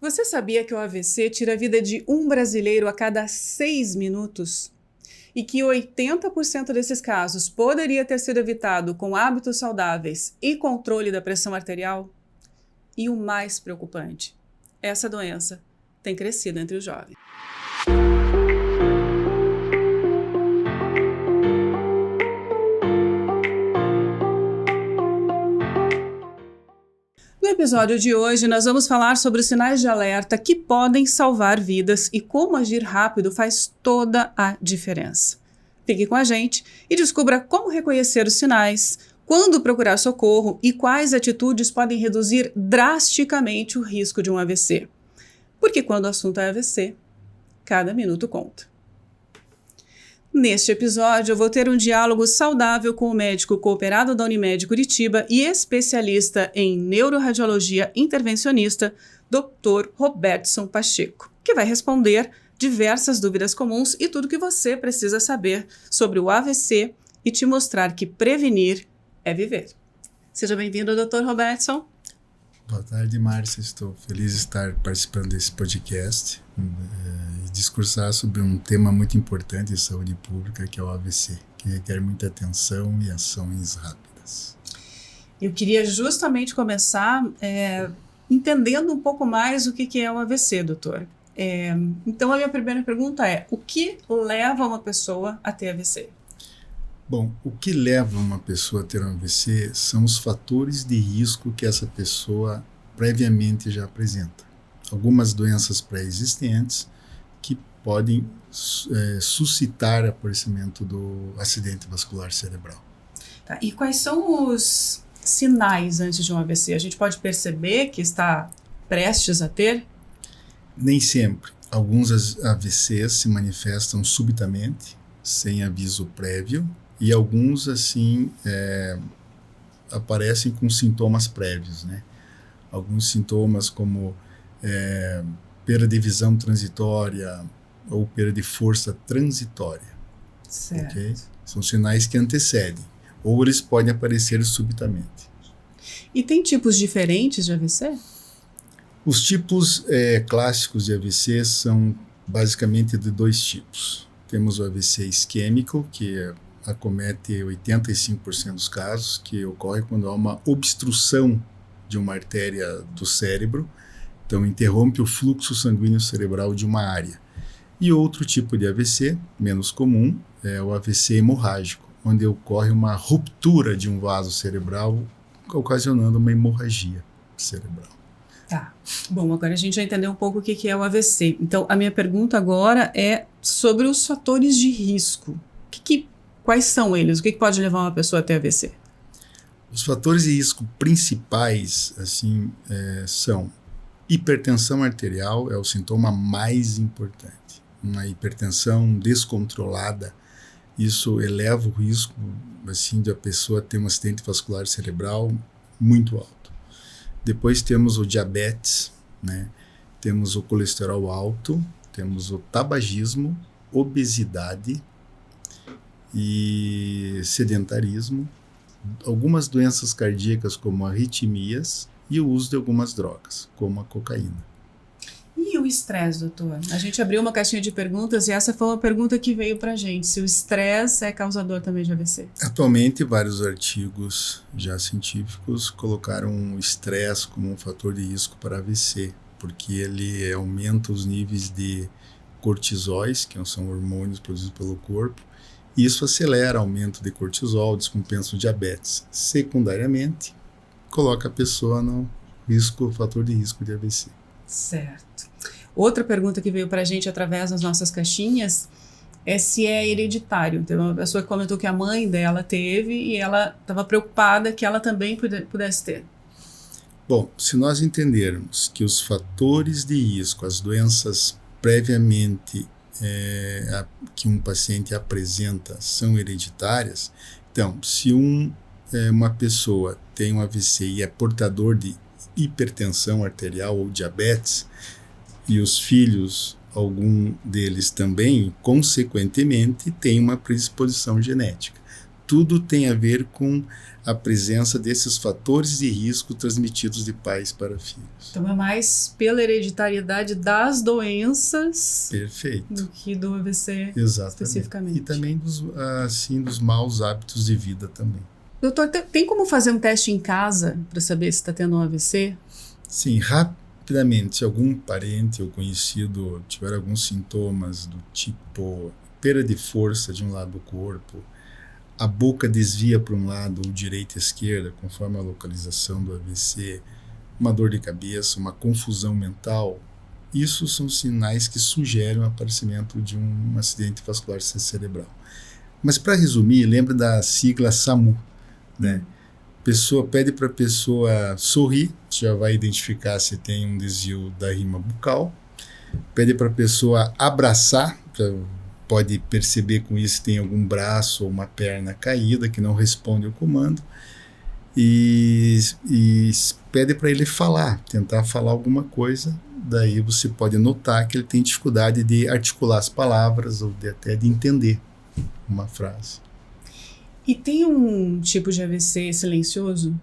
Você sabia que o AVC tira a vida de um brasileiro a cada 6 minutos? E que 80% desses casos poderia ter sido evitado com hábitos saudáveis e controle da pressão arterial? E o mais preocupante, essa doença tem crescido entre os jovens. No episódio de hoje, nós vamos falar sobre os sinais de alerta que podem salvar vidas e como agir rápido faz toda a diferença. Fique com a gente e descubra como reconhecer os sinais, quando procurar socorro e quais atitudes podem reduzir drasticamente o risco de um AVC. Porque quando o assunto é AVC, cada minuto conta. Neste episódio, eu vou ter um diálogo saudável com o médico cooperado da Unimed Curitiba e especialista em neuroradiologia intervencionista, Dr. Robertson Pacheco, que vai responder diversas dúvidas comuns e tudo que você precisa saber sobre o AVC e te mostrar que prevenir é viver. Seja bem-vindo, Dr. Robertson. Boa tarde, Márcia. Estou feliz de estar participando desse podcast e discursar sobre um tema muito importante de saúde pública, que é o AVC, que requer muita atenção e ações rápidas. Eu queria justamente começar entendendo um pouco mais o que é o AVC, doutor. Então, a minha primeira pergunta é: o que leva uma pessoa a ter AVC? Bom, o que leva uma pessoa a ter um AVC são os fatores de risco que essa pessoa previamente já apresenta. Algumas doenças pré-existentes que podem suscitar o aparecimento do acidente vascular cerebral. Tá. E quais são os sinais antes de um AVC? A gente pode perceber que está prestes a ter? Nem sempre. Alguns AVCs se manifestam subitamente, sem aviso prévio, e alguns, assim, aparecem com sintomas prévios, né? Alguns sintomas como perda de visão transitória ou perda de força transitória. Certo. Okay? São sinais que antecedem, ou eles podem aparecer subitamente. E tem tipos diferentes de AVC? Os tipos clássicos de AVC são basicamente de dois tipos. Temos o AVC isquêmico, que acomete 85% dos casos, que ocorre quando há uma obstrução de uma artéria do cérebro, então interrompe o fluxo sanguíneo cerebral de uma área. E outro tipo de AVC, menos comum, é o AVC hemorrágico, onde ocorre uma ruptura de um vaso cerebral, ocasionando uma hemorragia cerebral. Tá. Bom, agora a gente já entendeu um pouco o que é o AVC. Então, a minha pergunta agora é sobre os fatores de risco. Quais são eles? O que pode levar uma pessoa a ter AVC? Os fatores de risco principais, assim, são hipertensão arterial, é o sintoma mais importante. Uma hipertensão descontrolada, isso eleva o risco, assim, de a pessoa ter um acidente vascular cerebral muito alto. Depois temos o diabetes, né? Temos o colesterol alto, temos o tabagismo, obesidade e sedentarismo, algumas doenças cardíacas como arritmias e o uso de algumas drogas, como a cocaína. E o estresse, doutor? A gente abriu uma caixinha de perguntas e essa foi uma pergunta que veio pra gente, se o estresse é causador também de AVC. Atualmente, vários artigos já científicos colocaram o estresse como um fator de risco para AVC, porque ele aumenta os níveis de cortisóis, que são hormônios produzidos pelo corpo, e isso acelera o aumento de cortisol, descompensa o diabetes. Secundariamente, coloca a pessoa no fator de risco de AVC. Certo. Outra pergunta que veio para a gente através das nossas caixinhas é se é hereditário. Então, uma pessoa que comentou que a mãe dela teve e ela estava preocupada que ela também pudesse ter. Bom, se nós entendermos que os fatores de risco, as doenças previamente que um paciente apresenta são hereditárias, então, se uma pessoa tem um AVC e é portador de hipertensão arterial ou diabetes, e os filhos, algum deles também, consequentemente, tem uma predisposição genética. tudo tem a ver com a presença desses fatores de risco transmitidos de pais para filhos. Então é mais pela hereditariedade das doenças Perfeito. do que do AVC. Exatamente. Especificamente. E também dos maus hábitos de vida também. Doutor, tem como fazer um teste em casa para saber se está tendo um AVC? Sim, rapidamente, se algum parente ou conhecido tiver alguns sintomas do tipo perda de força de um lado do corpo, a boca desvia para um lado, ou direita e esquerda, conforme a localização do AVC, uma dor de cabeça, uma confusão mental, isso são sinais que sugerem o aparecimento de um acidente vascular cerebral. Mas para resumir, lembra da sigla SAMU, né? Pede para a pessoa sorrir, já vai identificar se tem um desvio da rima bucal. Pede para a pessoa abraçar, pode perceber com isso se tem algum braço ou uma perna caída que não responde ao comando. E pede para ele falar, tentar falar alguma coisa. Daí você pode notar que ele tem dificuldade de articular as palavras ou até de entender uma frase. E tem um tipo de AVC silencioso?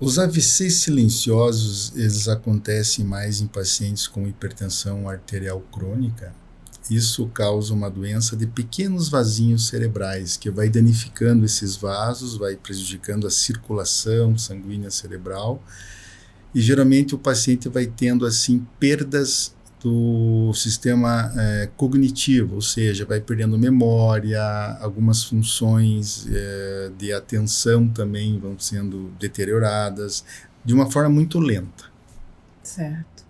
Os AVCs silenciosos, eles acontecem mais em pacientes com hipertensão arterial crônica. Isso causa uma doença de pequenos vasinhos cerebrais, que vai danificando esses vasos, vai prejudicando a circulação sanguínea cerebral. E geralmente o paciente vai tendo assim perdas do sistema cognitivo, ou seja, vai perdendo memória, algumas funções de atenção também vão sendo deterioradas de uma forma muito lenta. Certo.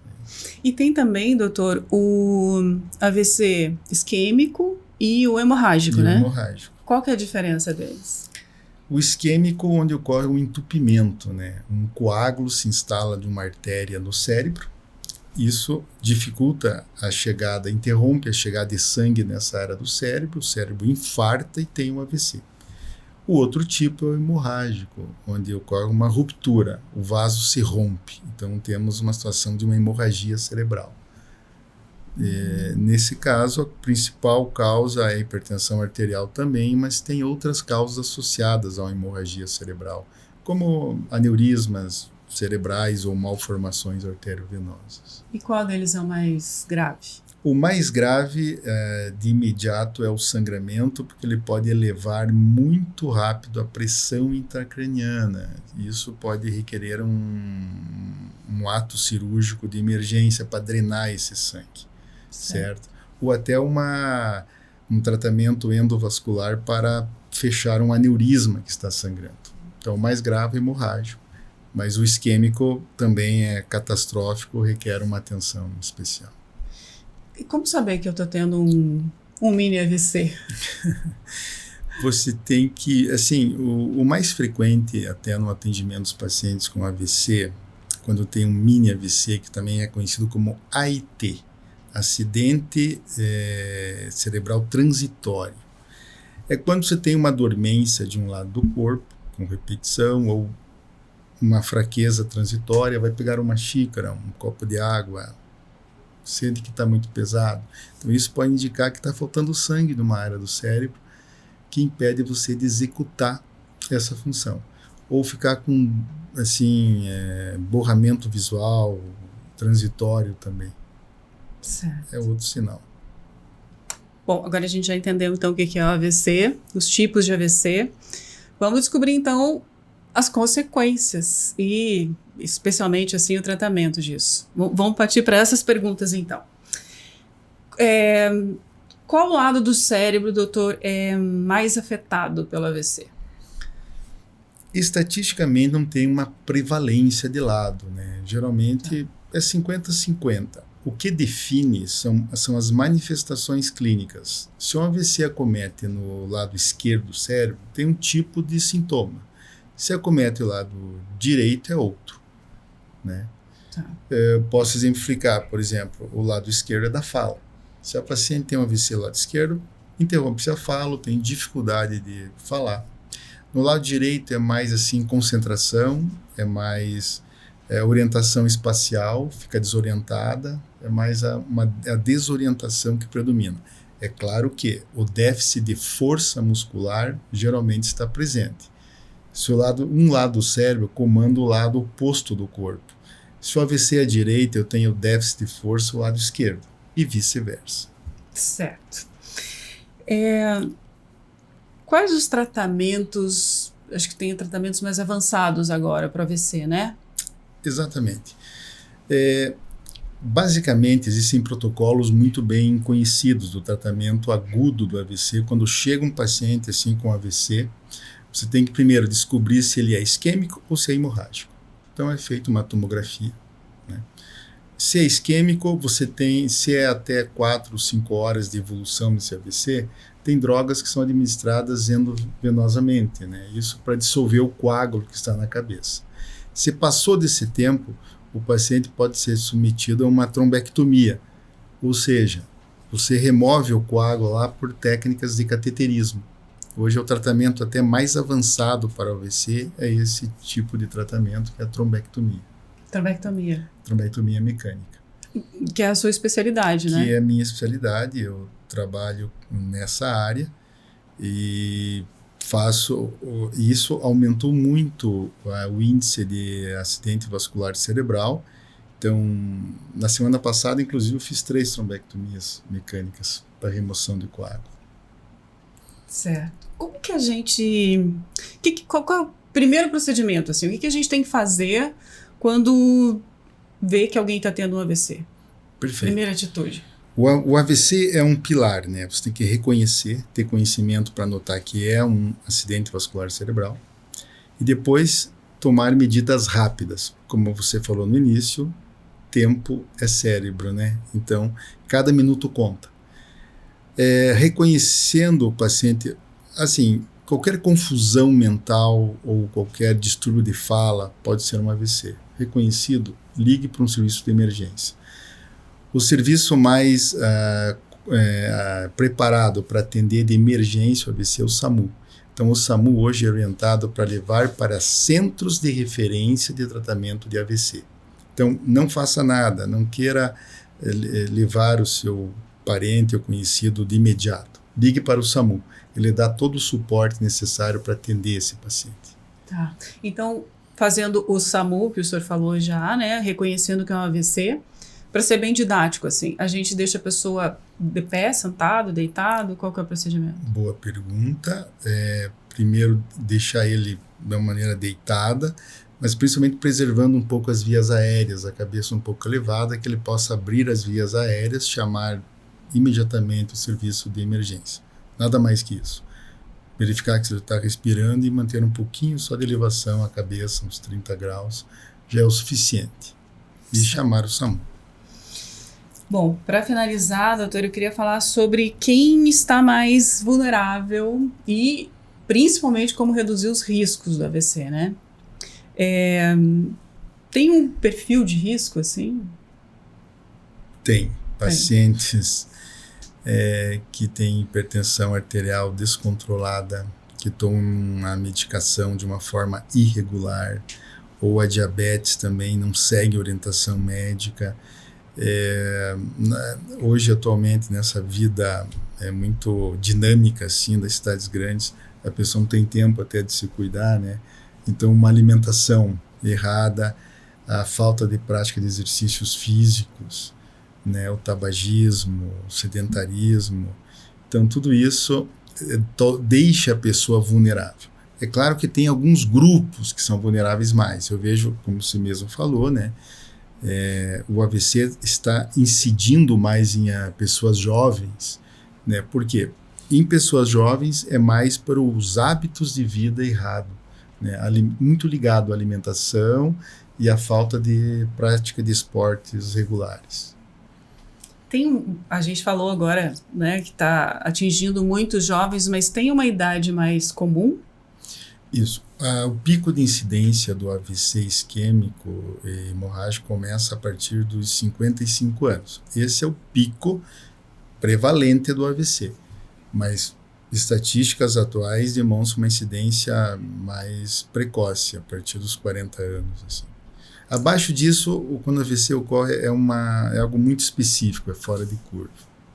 E tem também, doutor, o AVC isquêmico e o hemorrágico, né? Hemorrágico. Qual que é a diferença deles? O isquêmico, onde ocorre um entupimento, né? Um coágulo se instala de uma artéria no cérebro. Isso dificulta a chegada, interrompe a chegada de sangue nessa área do cérebro, o cérebro infarta e tem um AVC. O outro tipo é o hemorrágico, onde ocorre uma ruptura, o vaso se rompe, então temos uma situação de uma hemorragia cerebral. Nesse caso, a principal causa é a hipertensão arterial também, mas tem outras causas associadas à hemorragia cerebral, como aneurismas cerebrais ou malformações arteriovenosas. E qual deles é o mais grave? O mais grave de imediato é o sangramento, porque ele pode elevar muito rápido a pressão intracraniana. Isso pode requerer um ato cirúrgico de emergência para drenar esse sangue, certo? Ou até um tratamento endovascular para fechar um aneurisma que está sangrando. Então, o mais grave é hemorrágico. Mas o isquêmico também é catastrófico, requer uma atenção especial. E como saber que eu estou tendo um mini AVC? Você tem que, assim, o mais frequente até no atendimento dos pacientes com AVC, quando tem um mini AVC, que também é conhecido como AIT, acidente cerebral transitório. É quando você tem uma dormência de um lado do corpo, com repetição, ou uma fraqueza transitória, vai pegar uma xícara, um copo de água, sente que está muito pesado. Então isso pode indicar que está faltando sangue numa área do cérebro que impede você de executar essa função. Ou ficar com, assim, borramento visual, transitório também. Certo. É outro sinal. Bom, agora a gente já entendeu então o que é o AVC, os tipos de AVC. Vamos descobrir então as consequências e especialmente assim o tratamento disso. Vamos partir para essas perguntas então. Qual lado do cérebro, doutor, é mais afetado pelo AVC? Estatisticamente não tem uma prevalência de lado, né? Geralmente é 50-50. O que define são as manifestações clínicas. Se um AVC acomete no lado esquerdo do cérebro, tem um tipo de sintoma. Se acomete o lado direito, é outro, né? Eu posso exemplificar, por exemplo, o lado esquerdo é da fala. Se a paciente tem um AVC no lado esquerdo, interrompe-se a fala, tem dificuldade de falar. No lado direito é mais assim concentração, é mais orientação espacial, fica desorientada, é mais a desorientação que predomina. É claro que o déficit de força muscular geralmente está presente. Se um lado do cérebro comanda o lado oposto do corpo. Se o AVC é à direita, eu tenho déficit de força o lado esquerdo, e vice-versa. Certo. Quais os tratamentos, acho que tem tratamentos mais avançados agora para o AVC, né? Exatamente. Basicamente, existem protocolos muito bem conhecidos do tratamento agudo do AVC. Quando chega um paciente assim com AVC, você tem que primeiro descobrir se ele é isquêmico ou se é hemorrágico. Então é feita uma tomografia, né? Se é isquêmico, se é até 4 ou 5 horas de evolução desse AVC, tem drogas que são administradas endovenosamente, né? Isso para dissolver o coágulo que está na cabeça. Se passou desse tempo, o paciente pode ser submetido a uma trombectomia, ou seja, você remove o coágulo lá por técnicas de cateterismo. Hoje é o tratamento até mais avançado para o AVC, é esse tipo de tratamento, que é a trombectomia. Trombectomia mecânica. Que é a sua especialidade, né? Que é a minha especialidade, eu trabalho nessa área e isso aumentou muito o índice de acidente vascular cerebral. Então, na semana passada, inclusive, eu fiz 3 trombectomias mecânicas para remoção de coágulo. Certo. Como que a gente... Qual é o primeiro procedimento? Assim? O que a gente tem que fazer quando vê que alguém está tendo um AVC? Perfeito. Primeira atitude. O AVC é um pilar, né? Você tem que reconhecer, ter conhecimento para notar que é um acidente vascular cerebral e depois tomar medidas rápidas. Como você falou no início, tempo é cérebro, né? Então, cada minuto conta. Reconhecendo o paciente, assim, qualquer confusão mental ou qualquer distúrbio de fala pode ser um AVC. Reconhecido, ligue para um serviço de emergência. O serviço mais preparado para atender de emergência o AVC é o SAMU. Então, o SAMU hoje é orientado para levar para centros de referência de tratamento de AVC. Então, não faça nada, não queira levar o seu parente ou conhecido de imediato. Ligue para o SAMU, ele dá todo o suporte necessário para atender esse paciente. Tá. Então, fazendo o SAMU, que o senhor falou já, né, reconhecendo que é um AVC, para ser bem didático, assim, a gente deixa a pessoa de pé, sentado, deitado, qual que é o procedimento? Boa pergunta. Primeiro, deixar ele de uma maneira deitada, mas principalmente preservando um pouco as vias aéreas, a cabeça um pouco elevada, que ele possa abrir as vias aéreas, chamar imediatamente o serviço de emergência. Nada mais que isso. Verificar que ele está respirando e manter um pouquinho só de elevação a cabeça, uns 30 graus, já é o suficiente. E chamar o SAMU. Bom, para finalizar, doutor, eu queria falar sobre quem está mais vulnerável e principalmente como reduzir os riscos do AVC, né? Tem um perfil de risco, assim? Tem. Pacientes que têm hipertensão arterial descontrolada, que tomam a medicação de uma forma irregular, ou a diabetes também não segue orientação médica. Hoje, atualmente, nessa vida muito dinâmica assim, das cidades grandes, a pessoa não tem tempo até de se cuidar, né? Então, uma alimentação errada, a falta de prática de exercícios físicos, né? O tabagismo, o sedentarismo. Então, tudo isso deixa a pessoa vulnerável. É claro que tem alguns grupos que são vulneráveis mais. Eu vejo, como você mesmo falou, né? O AVC está incidindo mais em pessoas jovens, né? Por quê? Em pessoas jovens é mais para os hábitos de vida errado, né? Muito ligado à alimentação e à falta de prática de esportes regulares. A gente falou agora, né, que está atingindo muitos jovens, mas tem uma idade mais comum? Isso. O pico de incidência do AVC isquêmico e hemorrágico começa a partir dos 55 anos. Esse é o pico prevalente do AVC, mas estatísticas atuais demonstram uma incidência mais precoce, a partir dos 40 anos. Assim. Abaixo disso, quando o AVC ocorre, é algo muito específico, é fora de curva.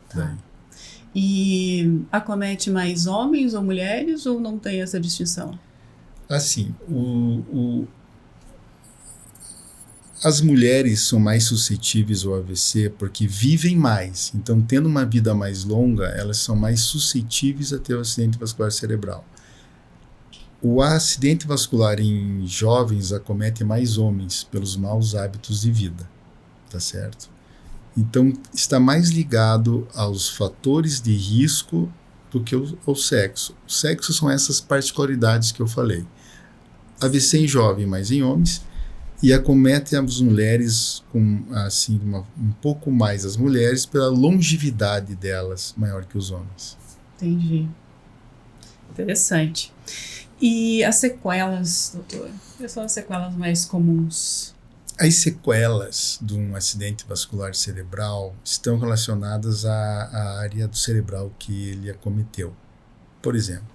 Tá. E acomete mais homens ou mulheres ou não tem essa distinção? Assim, as mulheres são mais suscetíveis ao AVC porque vivem mais. Então, tendo uma vida mais longa, elas são mais suscetíveis a ter o acidente vascular cerebral. O acidente vascular em jovens acomete mais homens pelos maus hábitos de vida, tá certo? Então, está mais ligado aos fatores de risco do que ao sexo. O sexo são essas particularidades que eu falei. AVC em jovem, mais em homens, e acomete as mulheres com, assim, um pouco mais as mulheres pela longevidade delas, maior que os homens. Entendi. Interessante. E as sequelas, doutor? Quais são as sequelas mais comuns? As sequelas de um acidente vascular cerebral estão relacionadas à área do cerebral que ele acometeu. Por exemplo,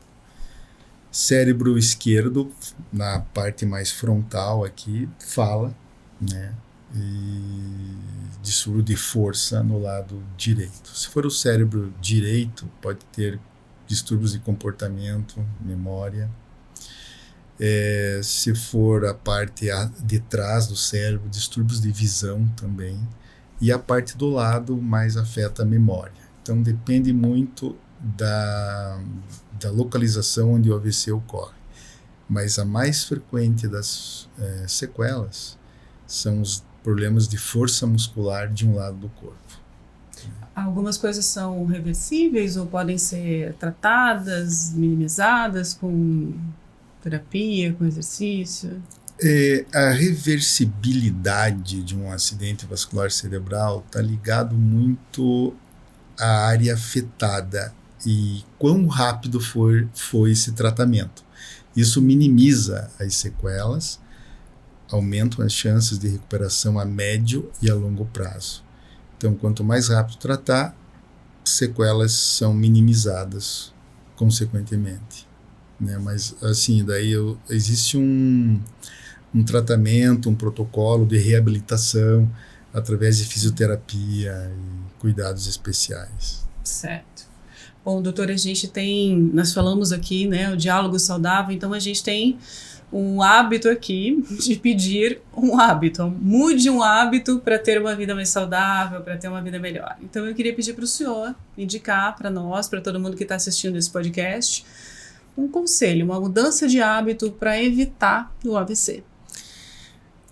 cérebro esquerdo, na parte mais frontal aqui, fala, né? E distúrbio de força no lado direito. Se for o cérebro direito, pode ter distúrbios de comportamento, memória. Se for a parte de trás do cérebro, distúrbios de visão também. E a parte do lado mais afeta a memória. Então depende muito da localização onde o AVC ocorre. Mas a mais frequente das sequelas são os problemas de força muscular de um lado do corpo. Algumas coisas são reversíveis ou podem ser tratadas, minimizadas com terapia, com exercício? A reversibilidade de um acidente vascular cerebral está ligado muito à área afetada e quão rápido foi esse tratamento. Isso minimiza as sequelas, aumenta as chances de recuperação a médio e a longo prazo. Então, quanto mais rápido tratar, sequelas são minimizadas consequentemente. Né? Mas, assim, daí existe um tratamento, um protocolo de reabilitação através de fisioterapia e cuidados especiais. Certo. Bom, doutor, nós falamos aqui, né, o diálogo saudável, então a gente tem um hábito aqui de pedir um hábito. Mude um hábito para ter uma vida mais saudável, para ter uma vida melhor. Então eu queria pedir para o senhor indicar para nós, para todo mundo que está assistindo esse podcast, um conselho, uma mudança de hábito para evitar o AVC.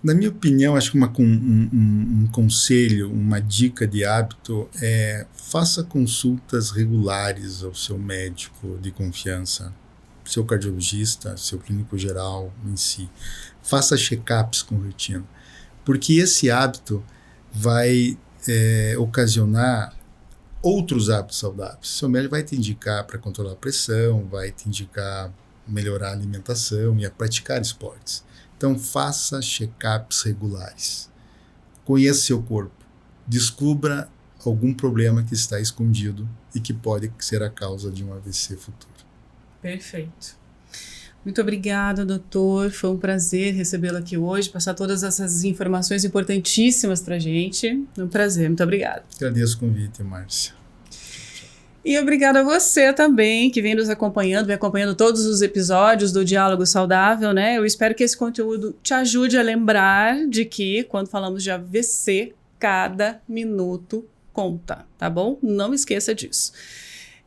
Na minha opinião, acho que um conselho, uma dica de hábito é faça consultas regulares ao seu médico de confiança, seu cardiologista, seu clínico geral em si. Faça check-ups com rotina, porque esse hábito vai ocasionar outros hábitos saudáveis. Seu médico vai te indicar para controlar a pressão, vai te indicar melhorar a alimentação e a praticar esportes. Então, faça check-ups regulares. Conheça seu corpo. Descubra algum problema que está escondido e que pode ser a causa de um AVC futuro. Perfeito. Muito obrigada, doutor. Foi um prazer recebê-lo aqui hoje, passar todas essas informações importantíssimas para a gente. É um prazer. Muito obrigada. Agradeço o convite, Márcia. E obrigada a você também, que vem nos acompanhando, vem acompanhando todos os episódios do Diálogo Saudável, né? Eu espero que esse conteúdo te ajude a lembrar de que, quando falamos de AVC, cada minuto conta, tá bom? Não esqueça disso.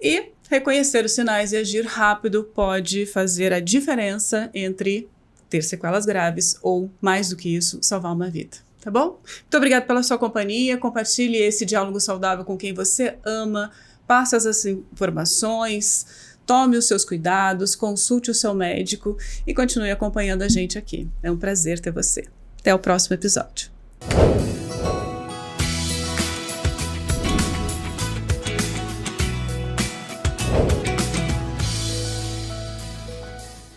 E reconhecer os sinais e agir rápido pode fazer a diferença entre ter sequelas graves ou, mais do que isso, salvar uma vida. Tá bom? Muito obrigada pela sua companhia. Compartilhe esse diálogo saudável com quem você ama. Passe essas informações, tome os seus cuidados, consulte o seu médico e continue acompanhando a gente aqui. É um prazer ter você. Até o próximo episódio.